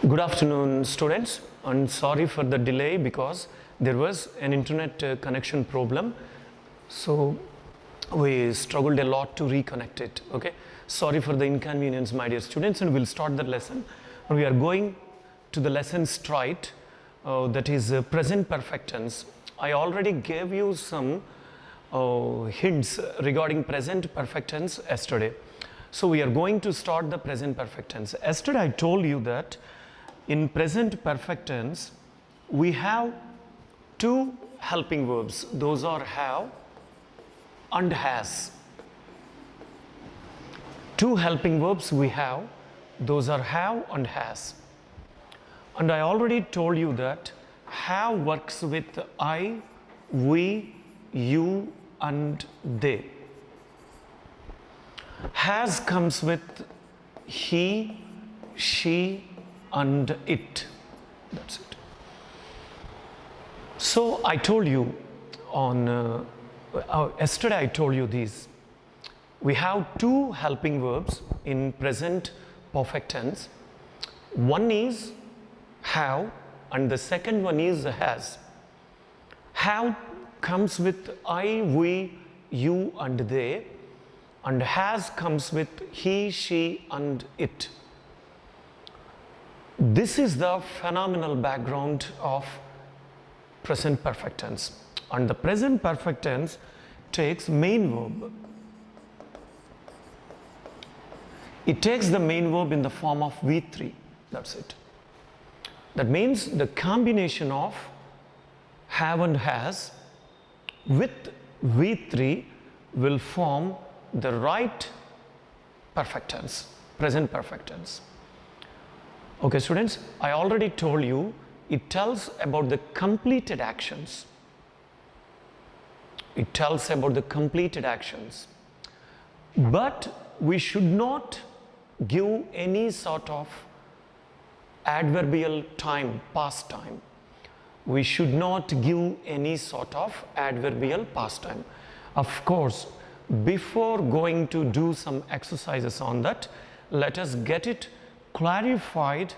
Good afternoon, students, and sorry for the delay because there was an internet connection problem, so we struggled a lot to reconnect it. Okay, sorry for the inconvenience, my dear students, and we'll start the lesson. And we are going to the lesson straight, that is present perfect tense. I already gave you some hints regarding present perfect tense yesterday. So we are going to start the present perfect tense. Yesterday I told you that in present perfect tense we have two helping verbs. Those are have and has. Two helping verbs we have. Those are have and has. And I already told you that have works with I, we, you and they. Has comes with he, she and it. That's it. So I told you on yesterday I told you these. We have two helping verbs in present perfect tense. One is have and the second one is has. Have comes with I, we, you and they, and has comes with he, she and it. This is the phenomenal background of present perfect tense, and the present perfect tense takes main verb. It takes the main verb in the form of V3. That's it. That means the combination of have and has with V3 will form the right perfect tense, present perfect tense. Okay, students, I already told you it tells about the completed actions. It tells about the completed actions. But we should not give any sort of adverbial time, past time. We should not give any sort of adverbial past time. Of course, before going to do some exercises on that, let us get it clarified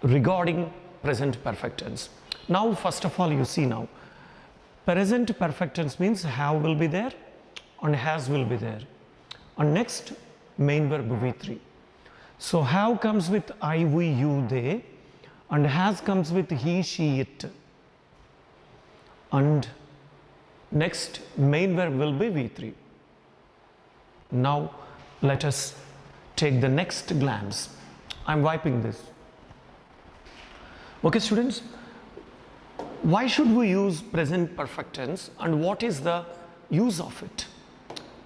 regarding present perfect tense. Now, first of all, you see now, present perfect tense means have will be there and has will be there. And next, main verb V3. So, have comes with I, we, you, they, and has comes with he, she, it. And next, main verb will be V3. Now, let us take the next glance. I am wiping this. Okay, students, why should we use present perfect tense and what is the use of it?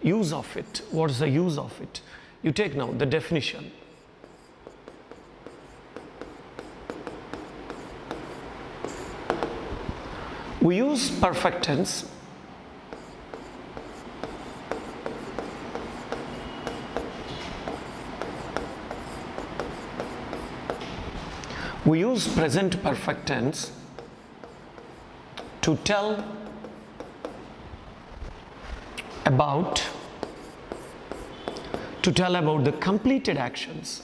Use of it. What is the use of it? You take now the definition. We use perfect tense we use present perfect tense to tell about the completed actions.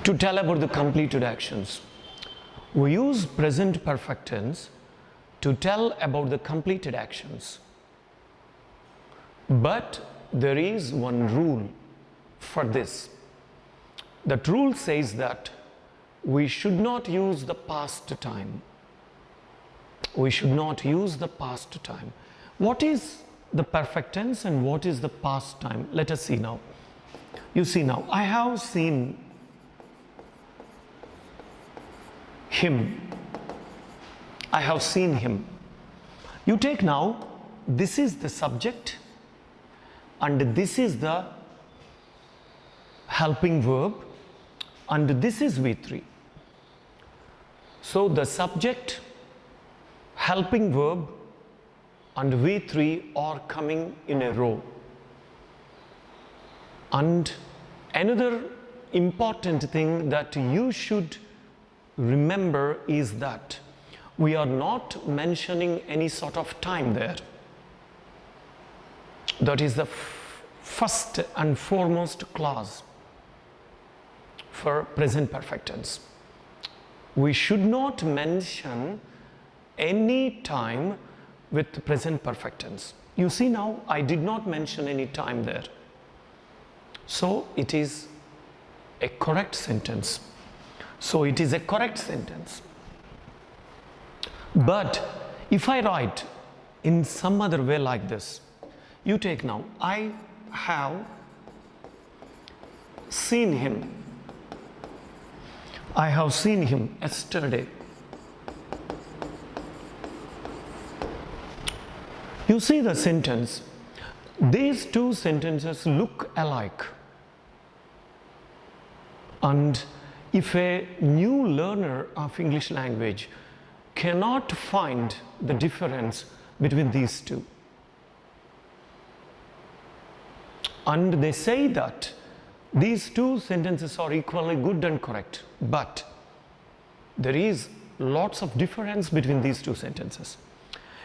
To tell about the completed actions. We use present perfect tense to tell about the completed actions. But there is one rule for this. That rule says that we should not use the past time. We should not use the past time. What is the perfect tense and what is the past time? Let us see now. You see now, I have seen him. I have seen him. You take now, this is the subject and this is the helping verb and this is V3. So the subject, helping verb and V3 are coming in a row. And another important thing that you should remember is that we are not mentioning any sort of time there. That is the first and foremost clause for present perfect tense. We should not mention any time with present perfect tense. You see now, I did not mention any time there. So it is a correct sentence. So it is a correct sentence. But if I write in some other way like this, you take now, I have seen him. I have seen him yesterday. You see the sentence. These two sentences look alike. And if a new learner of English language cannot find the difference between these two, and they say that these two sentences are equally good and correct, but there is lots of difference between these two sentences.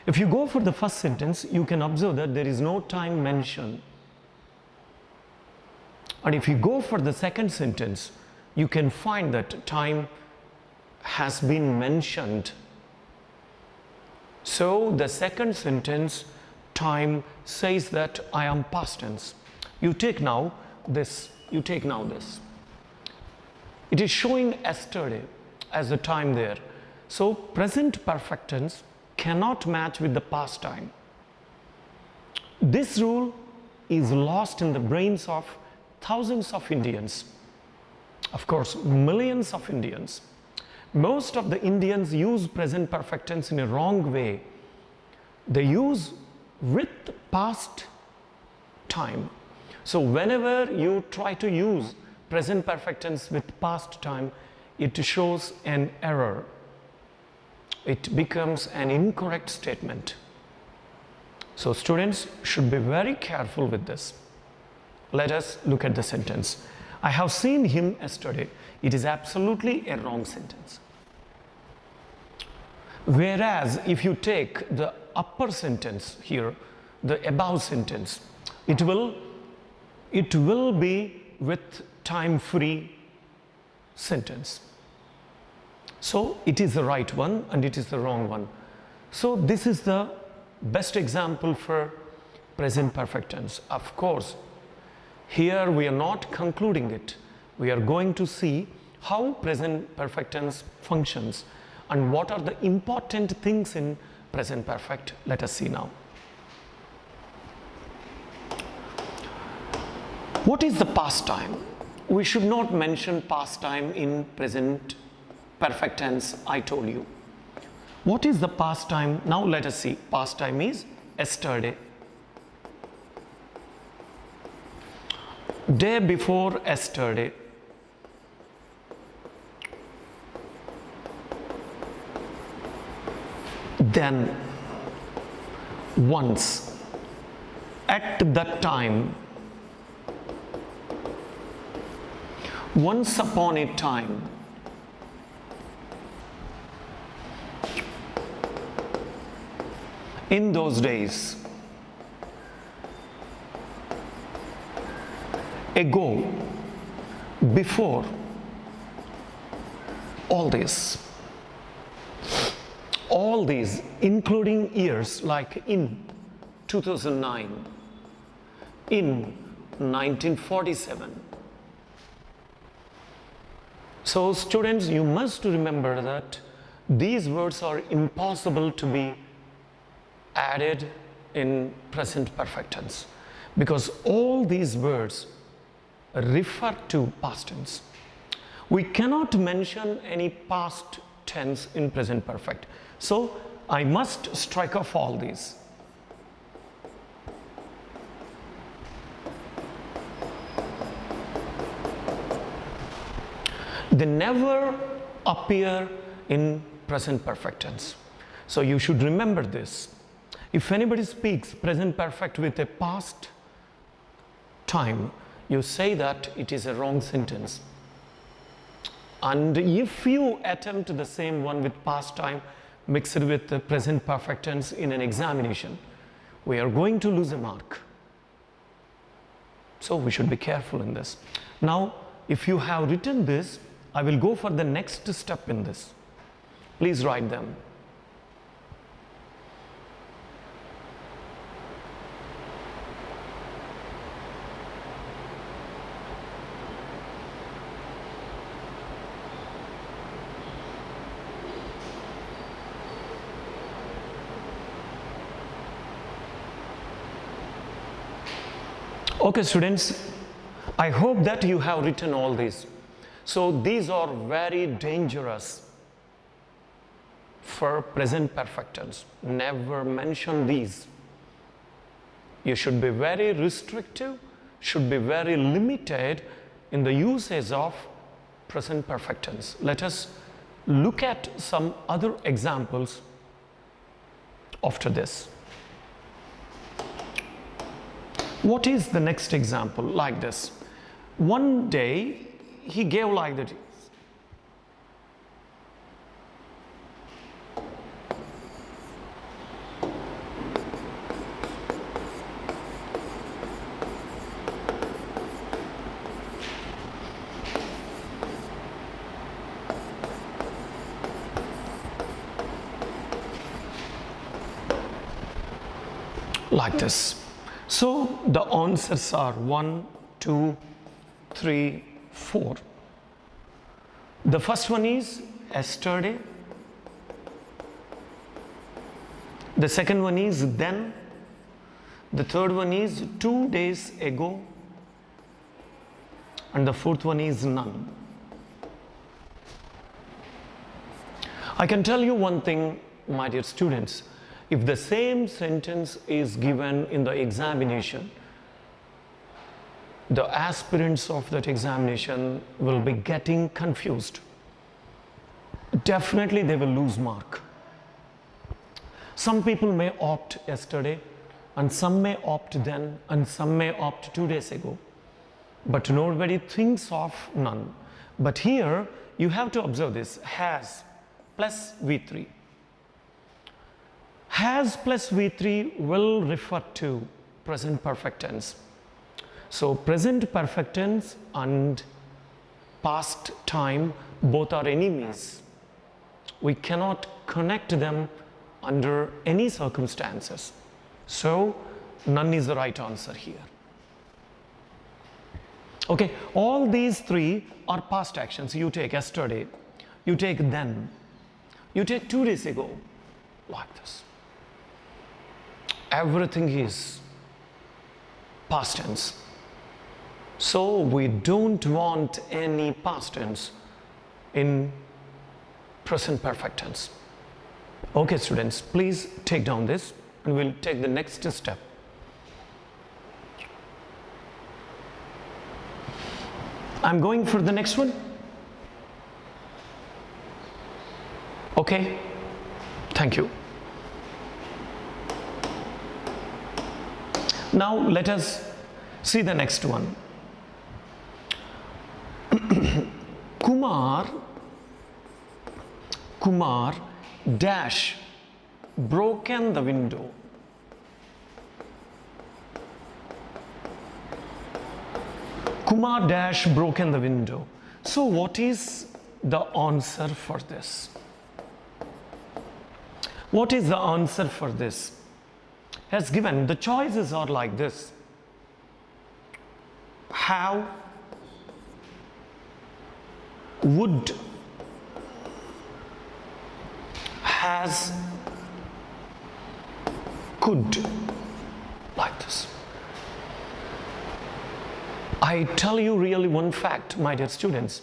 If you go for the first sentence, you can observe that there is no time mentioned. And if you go for the second sentence, you can find that time has been mentioned. So the second sentence, time, says that I am past tense. You take now this. You take now this. It is showing yesterday as the time there. So present perfect tense cannot match with the past time. This rule is lost in the brains of thousands of Indians. Of course, millions of Indians. Most of the Indians use present perfect tense in a wrong way. They use with past time. So whenever you try to use present perfect tense with past time, it shows an error. It becomes an incorrect statement. So students should be very careful with this. Let us look at the sentence. I have seen him yesterday. It is absolutely a wrong sentence. Whereas if you take the upper sentence here, the above sentence, it will be with time-free sentence. So it is the right one and it is the wrong one. So this is the best example for present perfect tense. Of course, here we are not concluding it. We are going to see how present perfect tense functions and what are the important things in present perfect. Let us see now. What is the past time? We should not mention past time in present perfect tense, I told you. What is the past time? Now let us see. Past time is yesterday. Day before yesterday. Then, once, at that time, once upon a time, in those days, ago, before, all these, including years like in 2009, in 1947. So students, you must remember that these words are impossible to be added in present perfect tense because all these words refer to past tense. We cannot mention any past tense in present perfect. So I must strike off all these. They never appear in present perfect tense. So you should remember this. If anybody speaks present perfect with a past time, you say that it is a wrong sentence. And if you attempt the same one with past time, mixed with the present perfect tense in an examination, we are going to lose a mark. So we should be careful in this. Now, if you have written this, I will go for the next step in this. Please write them. Okay, students, I hope that you have written all these. So these are very dangerous for present perfect tense. Never mention these. You should be very restrictive, should be very limited in the usage of present perfect tense. Let us look at some other examples after this. What is the next example? Like this. One day he gave like that. Like this. So the answers are 1, 2, 3, 4. The first one is yesterday. The second one is then. The third one is 2 days ago. And the fourth one is none. I can tell you one thing, my dear students. If the same sentence is given in the examination, the aspirants of that examination will be getting confused. Definitely they will lose mark. Some people may opt yesterday, and some may opt then, and some may opt 2 days ago. But nobody thinks of none. But here you have to observe this: has plus V3. Has plus V3 will refer to present perfect tense. So present perfect tense and past time both are enemies. We cannot connect them under any circumstances. So none is the right answer here. Okay, all these three are past actions. You take yesterday, you take then, you take 2 days ago, like this. Everything is past tense. So we don't want any past tense in present perfect tense. Okay, students, please take down this and we'll take the next step. I'm going for the next one. Okay, thank you. Now let us see the next one. Kumar dash broken the window. Kumar dash broken the window. So what is the answer for this? What is the answer for this? As given, the choices are like this: how, would, has, could, like this. I tell you really one fact, my dear students.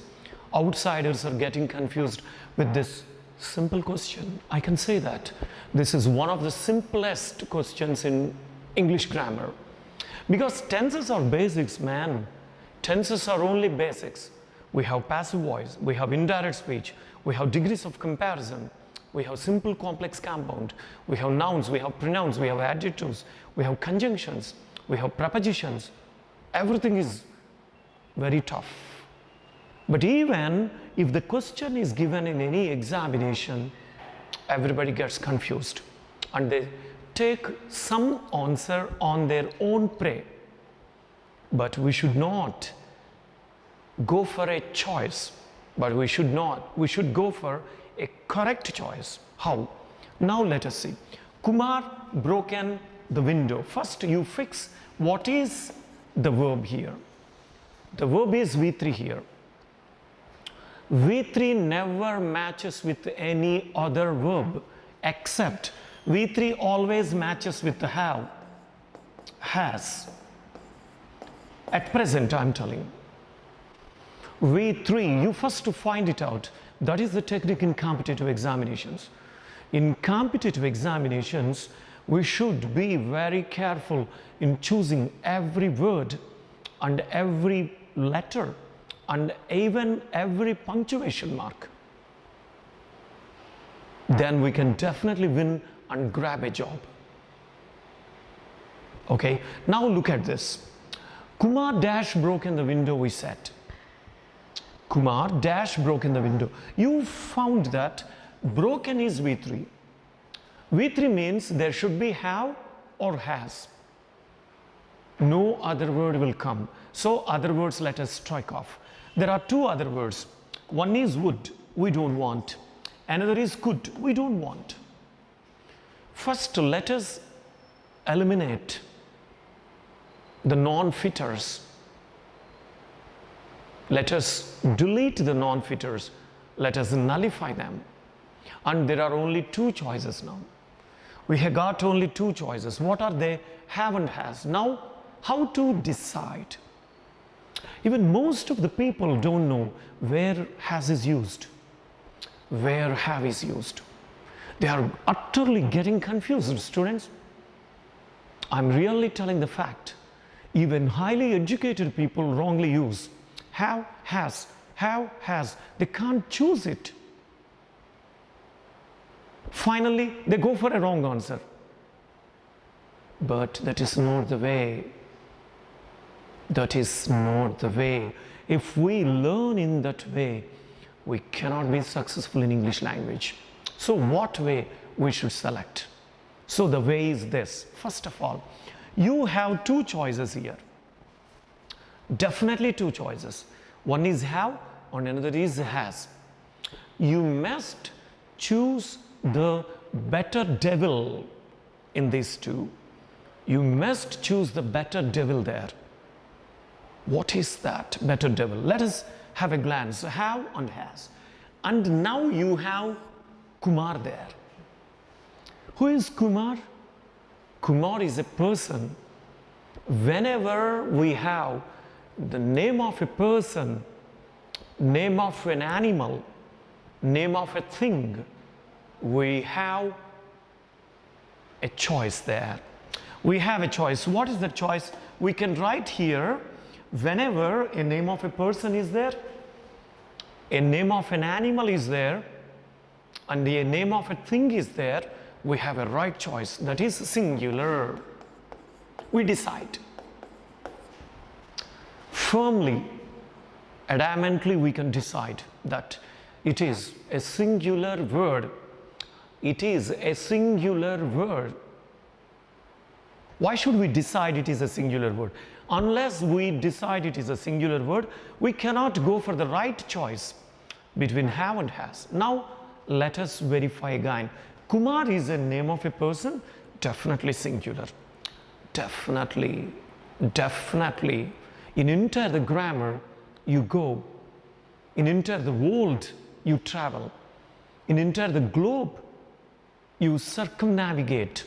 Outsiders are getting confused with this simple question. I can say that this is one of the simplest questions in English grammar, because tenses are basics, man. Tenses are only basics. We have passive voice, we have indirect speech, we have degrees of comparison, we have simple complex compound, we have nouns, we have pronouns, we have adjectives, we have conjunctions, we have prepositions. Everything is very tough. But even if the question is given in any examination, everybody gets confused and they take some answer on their own prey. But we should not go for a choice, but we should go for a correct choice. How? Now let us see. Kumar broken the window. First you fix what is the verb here. The verb is V3 here. V3 never matches with any other verb except V3 always matches with the have, has. At present I am telling. V3, you first to find it out. That is the technique in competitive examinations. In competitive examinations, we should be very careful in choosing every word and every letter and even every punctuation mark. Then we can definitely win and grab a job. Okay, now look at this. Kumar dash broke in the window, we said. Kumar dash broke in the window. You found that broken is V3. V3 means there should be have or has. No other word will come. So other words let us strike off. There are two other words. One is would, we don't want. Another is could, we don't want. First, let us eliminate the non-fitters. Let us delete the non-fitters. Let us nullify them. And there are only two choices now. We have got only two choices. What are they? Have and has. Now, how to decide? Even most of the people don't know where has is used, where have is used. They are utterly getting confused, students. I'm really telling the fact. Even highly educated people wrongly use have, has, have, has. They can't choose it. Finally, they go for a wrong answer. But that is not the way. That is not the way. If we learn in that way, we cannot be successful in English language. So what way we should select? So the way is this. First of all, you have two choices here. Definitely two choices. One is have and another is has. You must choose the better devil in these two. You must choose the better devil there. What is that better devil? Let us have a glance. Have and has. And now you have Kumar there. Who is Kumar? Kumar is a person. Whenever we have the name of a person, name of an animal, name of a thing, we have a choice there. We have a choice. What is the choice? We can write here, whenever a name of a person is there, a name of an animal is there, and a name of a thing is there, we have a right choice. That is singular. We decide. Firmly, adamantly we can decide that it is a singular word. It is a singular word. Why should we decide it is a singular word? Unless we decide it is a singular word, we cannot go for the right choice between have and has. Now, let us verify again. Kumar is a name of a person, definitely singular. Definitely, definitely. In entire the grammar, you go. In entire the world, you travel. In entire the globe, you circumnavigate.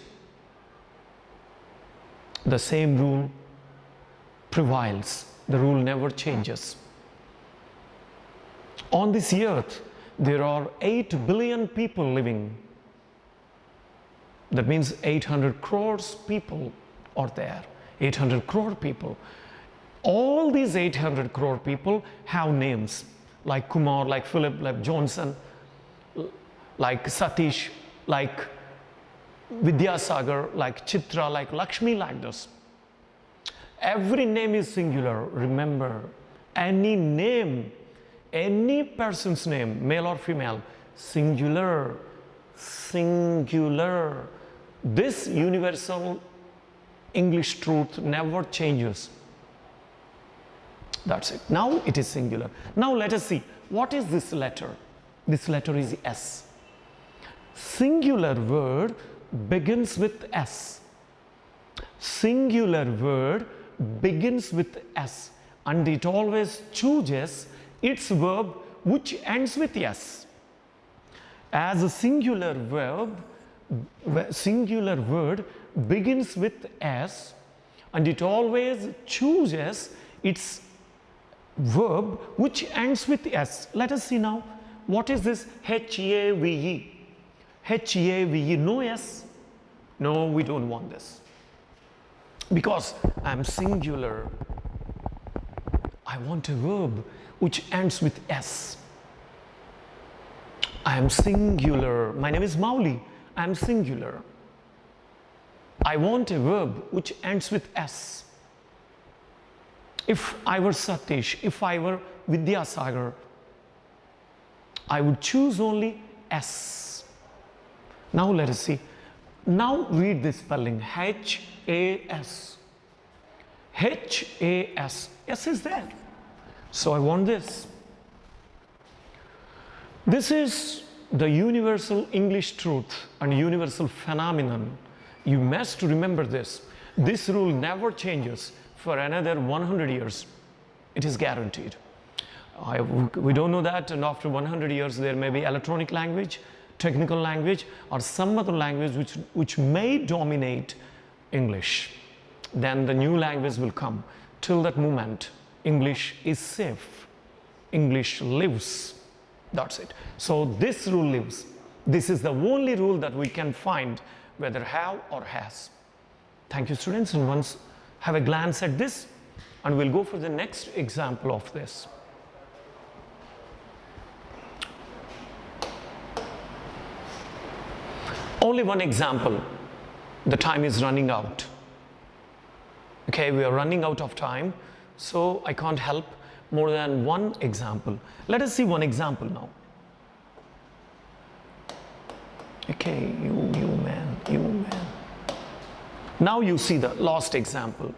The same rule prevails. The rule never changes. On this earth, there are 8 billion people living. That means 800 crores people are there. 800 crore people. All these 800 crore people have names like Kumar, like Philip, like Johnson, like Satish, like Vidyasagar, like Chitra, like Lakshmi, like this. Every name is singular. Remember, any name, any person's name, male or female, singular. singular. This universal English truth never changes. That's it. Now it is singular. Now let us see, what is this letter? This letter is S. Singular word begins with S. Singular word begins with S, and it always chooses its verb which ends with S. As a singular word begins with S, and it always chooses its verb which ends with S. Let us see now, what is this H-A-V-E? H-A-V-E, no S? No, we don't want this. Because I am singular, I want a verb which ends with S. I am singular. My name is Mauli. I am singular. I want a verb which ends with S. If I were Satish, if I were Vidyasagar, I would choose only S. Now let us see. Now read this spelling, H-A-S. H-A-S. S is there. So I want this. This is the universal English truth and universal phenomenon. You must remember this. This rule never changes for another 100 years. It is guaranteed. We don't know that, and after 100 years there may be electronic language, technical language, or some other language which may dominate English. Then the new language will come. Till that moment, English is safe. English lives. That's it. So this rule lives. This is the only rule that we can find, whether have or has. Thank you, students, and once have a glance at this, and we'll go for the next example of this. Only one example. The time is running out. Okay, we are running out of time, so I can't help more than one example. Let us see one example now. Okay, you man. Now you see the last example.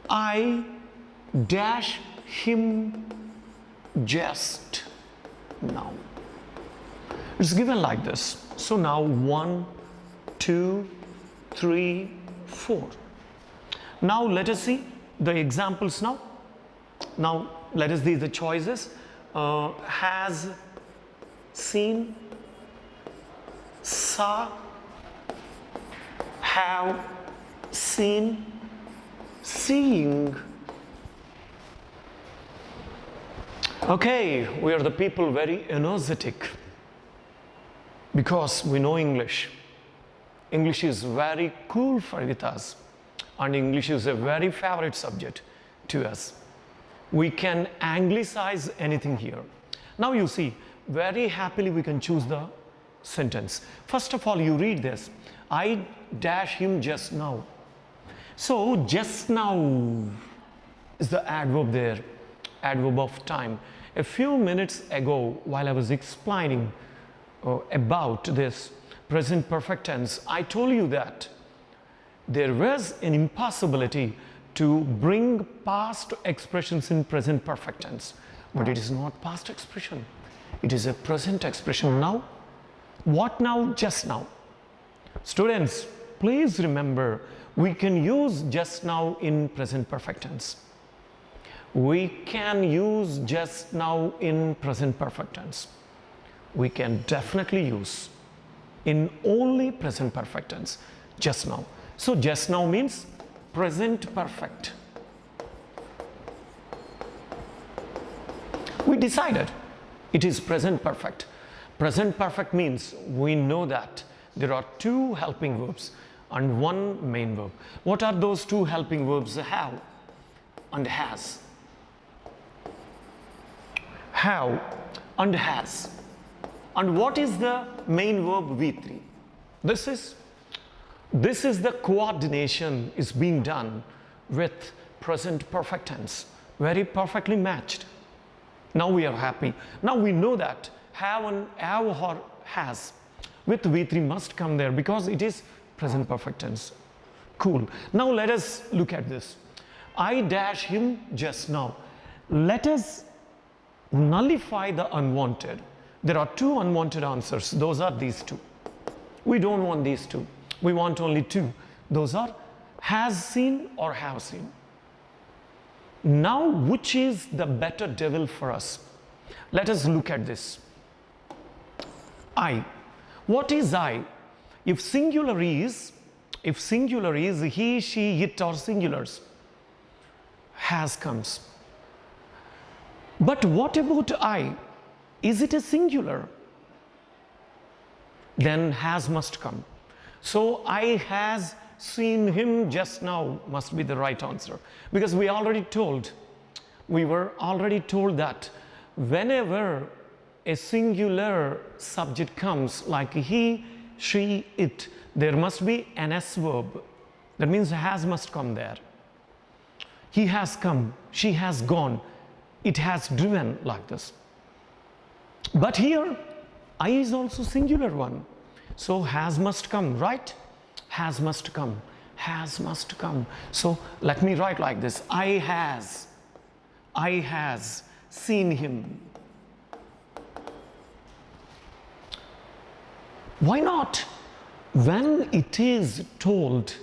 I dash him just now. It's given like this. So now 1, 2, 3, 4. Now let us see the examples now. Now let us see the choices. Has, seen, saw, have, seen, seeing. Okay, we are the people very energetic because we know English. English is very cool with us, and English is a very favorite subject to us. We can anglicize anything here. Now you see, very happily we can choose the sentence. First of all, you read this. I dash him just now. So just now is the adverb there, adverb of time. A few minutes ago, while I was explaining about this present perfect tense, I told you that there was an impossibility to bring past expressions in present perfect tense, but it is not past expression. It is a present expression now. What now? Just now. Students, please remember, we can use just now in present perfect tense. We can use just now in present perfect tense. We can definitely use in only present perfect tense, just now. So just now means present perfect. We decided it is present perfect. Present perfect means we know that there are two helping verbs and one main verb. What are those two helping verbs? Have and has. Have and has. And what is the main verb? V3. This is the coordination is being done with present perfect tense. Very perfectly matched. Now we are happy. Now we know that have and have or has. with V3 must come there because it is present perfect tense. Cool. Now let us look at this. I dash him just now. Let us nullify the unwanted. There are two unwanted answers. Those are these two. We don't want these two. We want only two. Those are has seen or have seen. Now, which is the better devil for us? Let us look at this. I. What is I? If singular is he, she, it, or singulars, has comes. But what about I? Is it a singular? Then has must come. So I has seen him just now must be the right answer, because we were already told that whenever a singular subject comes like he, she, it, there must be an S verb. That means has must come there. He has come, she has gone, it has driven, like this. But here I is also singular one, so has must come, right? Has must come, has must come. So let me write like this. I has seen him. Why not? When it is told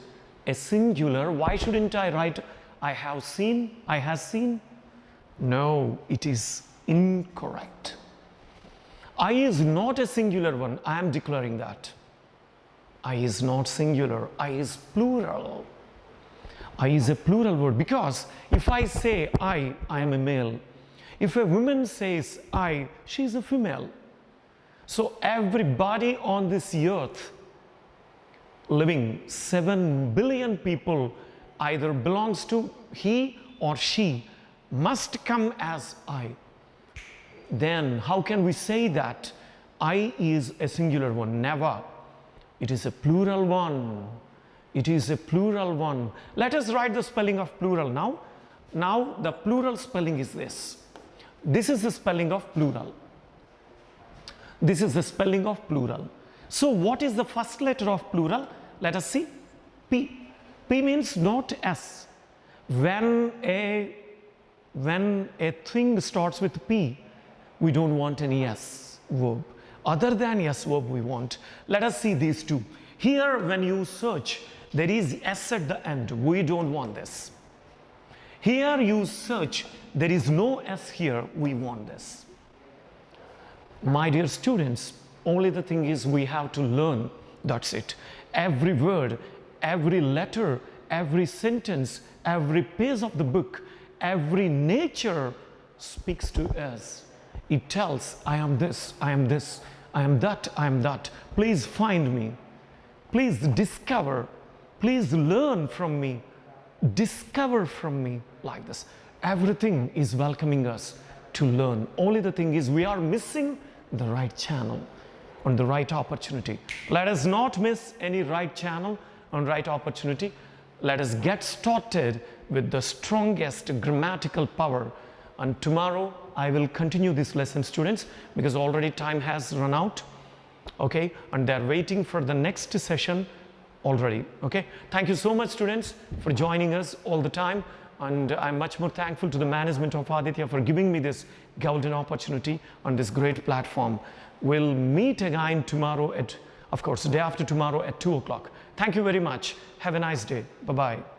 a singular, why shouldn't I write I have seen, I has seen? No, it is incorrect. I is not a singular one. I am declaring that. I is not singular. I is plural. I is a plural word, because if I say I am a male. If a woman says I, she is a female. So everybody on this earth living, 7 billion people, either belongs to he or she, must come as I. Then how can we say that I is a singular one? Never. It is a plural one. It is a plural one. Let us write the spelling of plural now. Now the plural spelling is this. This is the spelling of plural. This is the spelling of plural. So what is the first letter of plural? Let us see. P. P means not S. When a thing starts with P, we don't want any S verb. Other than S verb we want. Let us see these two. Here when you search, there is S at the end. We don't want this. Here you search, there is no S here. We want this. My dear students, only the thing is we have to learn. That's it. Every word, every letter, every sentence, every page of the book, every nature speaks to us. It tells, I am this, I am this, I am that, I am that. Please find me. Please discover. Please learn from me. Discover from me, like this. Everything is welcoming us to learn. Only the thing is we are missing the right channel and the right opportunity. Let us not miss any right channel and right opportunity. Let us get started with the strongest grammatical power. And tomorrow I will continue this lesson, students, because already time has run out. Okay, and they're waiting for the next session already. Okay, thank you so much, students, for joining us all the time. And I'm much more thankful to the management of Aditya for giving me this golden opportunity on this great platform. We'll meet again tomorrow at, of course, day after tomorrow at 2 o'clock. Thank you very much. Have a nice day. Bye-bye.